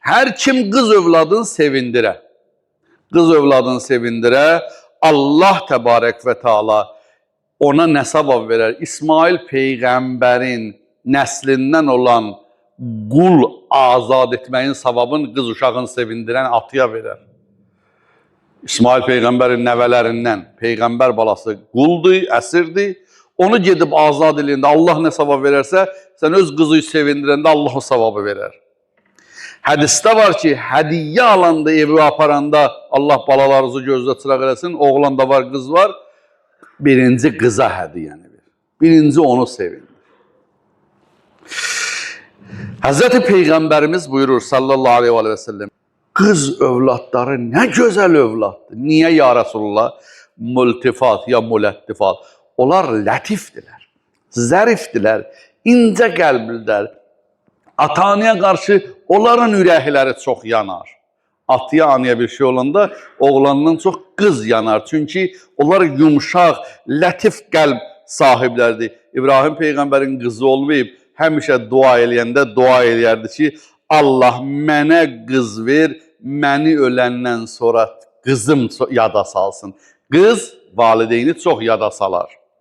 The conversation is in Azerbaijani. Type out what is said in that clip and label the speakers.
Speaker 1: Hər kim qız övladını sevindirə, qız övladını sevindirə, Allah təbarək və Teala ona nə savab verər? İsmail Peyğəmbərin nəslindən olan qul azad etməyin savabını qız uşağını sevindirən atıya verər. İsmail Peyğəmbərin nəvələrindən Peyğəmbər balası quldur, əsirdir. Onu gedib azad eləyəndə Allah nə savab verərsə, sən öz qızı sevindirəndə Allah o savabı verər. Hədisdə var ki, hədiyyə alanda, evi aparanda Allah balalarınızı gözdə çıraq eləsin, oğlan da var, qız var. Birinci qıza hədiyyəni ver. Birinci onu sevindir. Həzrəti Peyğəmbərimiz buyurur sallallahu aleyhi və səlləm, qız övladları nə gözəl övladdır. Niyə ya Rasulullah? Multifat ya mulattifat. Onlar lətifdirlər, zərifdirlər, incə qəlblidirlər. Ata-anaya qarşı onların ürəkləri çox yanar. Atıya, anaya bir şey olanda oğlandan çox qız yanar. Çünki onlar yumşaq, lətif qəlb sahiblərdir. İbrahim Peyğəmbərin qızı olmayıb, həmişə dua eləyəndə dua eləyərdi ki, Allah mənə qız ver, məni öləndən sonra qızım yada salsın. Qız valideyni çox yada salar.